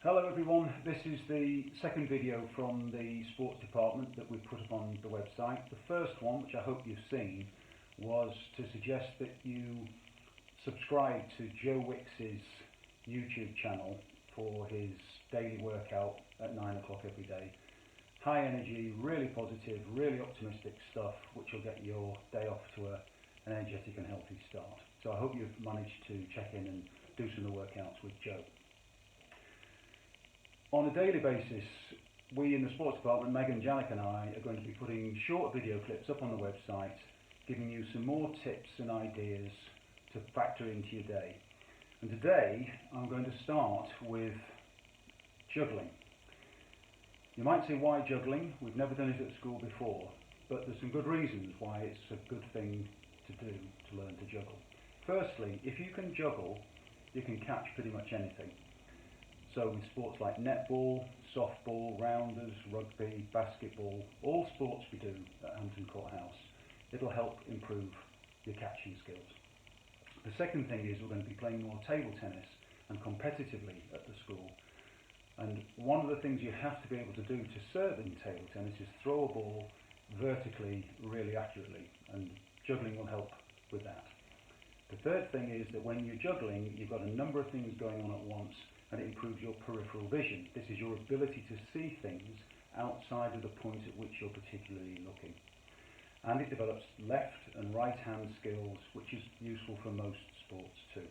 Hello everyone, this is the second video from the sports department that we put up on the website. The first one, which I hope you've seen, was to suggest that you subscribe to Joe Wicks's YouTube channel for his daily workout at 9 o'clock every day. High energy, really positive, really optimistic stuff which will get your day off to an energetic and healthy start. So I hope you've managed to check in and do some of the workouts with Joe. On a daily basis, we in the sports department, Megan, Janik and I, are going to be putting short video clips up on the website, giving you some more tips and ideas to factor into your day. And today, I'm going to start with juggling. You might say, why juggling? We've never done it at school before, but there's some good reasons why it's a good thing to do, to learn to juggle. Firstly, if you can juggle, you can catch pretty much anything. So with sports like netball, softball, rounders, rugby, basketball, all sports we do at Hampton Court House, it'll help improve your catching skills. The second thing is we're going to be playing more table tennis and competitively at the school. And one of the things you have to be able to do to serve in table tennis is throw a ball vertically really accurately, and juggling will help with that. The third thing is that when you're juggling, you've got a number of things going on at once, and it improves your peripheral vision. This is your ability to see things outside of the point at which you're particularly looking. And it develops left and right hand skills, which is useful for most sports too.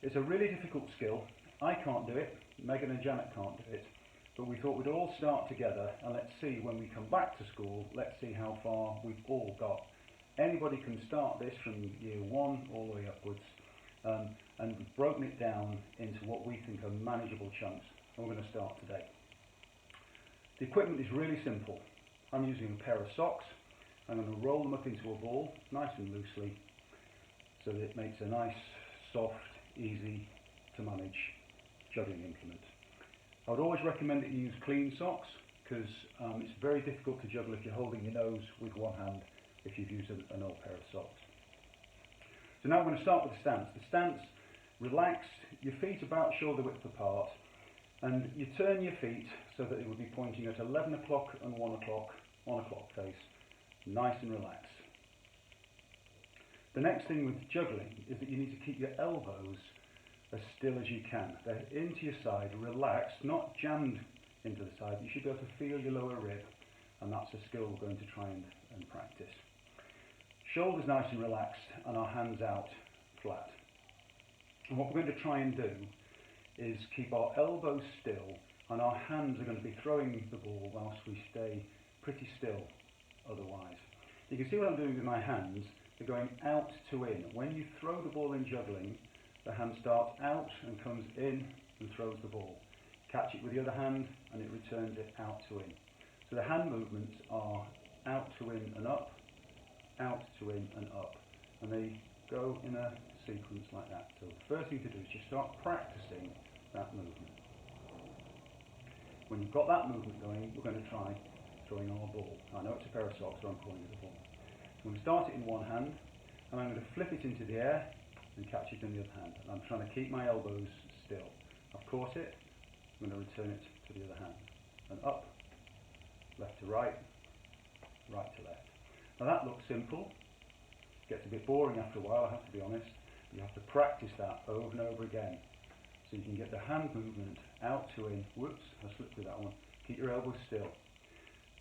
It's a really difficult skill. I can't do it, Megan and Janet can't do it, but we thought we'd all start together, and let's see when we come back to school, let's see how far we've all got. Anybody can start this from year one all the way upwards. And we've broken it down into what we think are manageable chunks, and we're going to start today. The equipment is really simple. I'm using a pair of socks. I'm going to roll them up into a ball, nice and loosely, so that it makes a nice, soft, easy to manage juggling implement. I would always recommend that you use clean socks, because it's very difficult to juggle if you're holding your nose with one hand if you've used an old pair of socks. So now we're going to start with the stance. The stance, relaxed, your feet about shoulder width apart, and you turn your feet so that it will be pointing at 11 o'clock and 1 o'clock face, nice and relaxed. The next thing with juggling is that you need to keep your elbows as still as you can. They're into your side, relaxed, not jammed into the side. You should be able to feel your lower rib, and that's a skill we're going to try and practice. Shoulders nice and relaxed, and our hands out flat. And what we're going to try and do is keep our elbows still, and our hands are going to be throwing the ball whilst we stay pretty still otherwise. You can see what I'm doing with my hands. They're going out to in. When you throw the ball in juggling, the hand starts out and comes in and throws the ball. Catch it with the other hand and it returns it out to in. So the hand movements are out to in and up, out to in and up, and they go in a sequence like that. So the first thing to do is just start practicing that movement. When you've got that movement going, we're going to try throwing our ball. I know it's a pair of socks, so I'm calling it a ball. So I'm going to start it in one hand, and I'm going to flip it into the air and catch it in the other hand. And I'm trying to keep my elbows still. I've caught it, I'm going to return it to the other hand. And up, left to right, right to left. Now that looks simple. It gets a bit boring after a while, I have to be honest. You have to practice that over and over again, so you can get the hand movement out to in. Whoops, I slipped with that one. Keep your elbows still.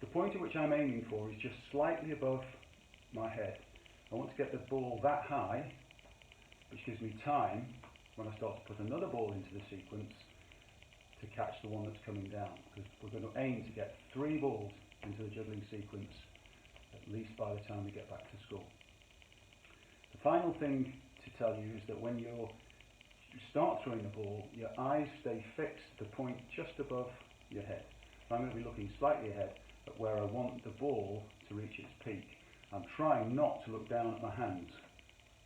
The point at which I'm aiming for is just slightly above my head. I want to get the ball that high, which gives me time when I start to put another ball into the sequence to catch the one that's coming down, because we're going to aim to get 3 balls into the juggling sequence at least by the time we get back to school. The final thing to tell you is that when you start throwing the ball, your eyes stay fixed at the point just above your head. I'm going to be looking slightly ahead at where I want the ball to reach its peak. I'm trying not to look down at my hands,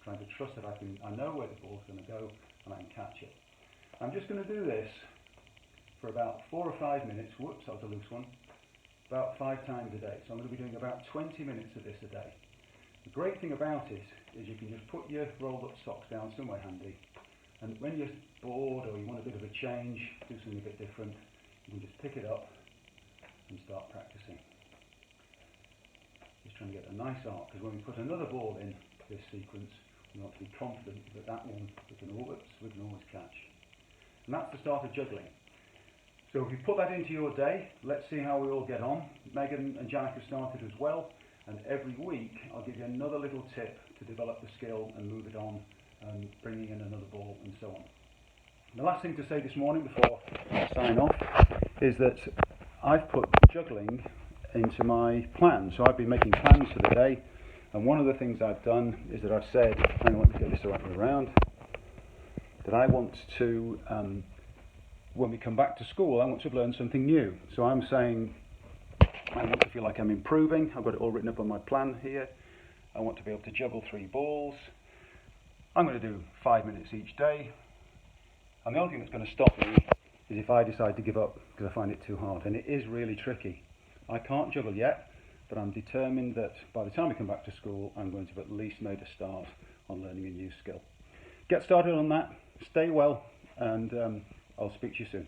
trying to trust that I know where the ball's going to go and I can catch it. I'm just going to do this for about 4 or 5 minutes. Whoops, that was a loose one. About 5 times a day. So I'm going to be doing about 20 minutes of this a day. The great thing about it is you can just put your rolled up socks down somewhere handy, And when you're bored or you want a bit of a change, do something a bit different, you can just pick it up and start practicing. Just trying to get a nice arc, because when we put another ball in this sequence, we want to be confident that that one we can always catch. And that's the start of juggling. So if you put that into your day, let's see how we all get on. Megan and Jack have started as well, and every week I'll give you another little tip to develop the skill and move it on, bringing in another ball and so on. The last thing to say this morning before I sign off is that I've put juggling into my plan. So I've been making plans for the day, and one of the things I've done is that I've said, hang on, let me get this the right way around, that I want to, when we come back to school, I want to learn something new. So I'm saying I want to feel like I'm improving. I've got it all written up on my plan here. I want to be able to juggle 3 balls. I'm going to do 5 minutes each day. And the only thing that's going to stop me is if I decide to give up because I find it too hard. And it is really tricky. I can't juggle yet, but I'm determined that by the time we come back to school, I'm going to have at least made a start on learning a new skill. Get started on that. Stay well, and I'll speak to you soon.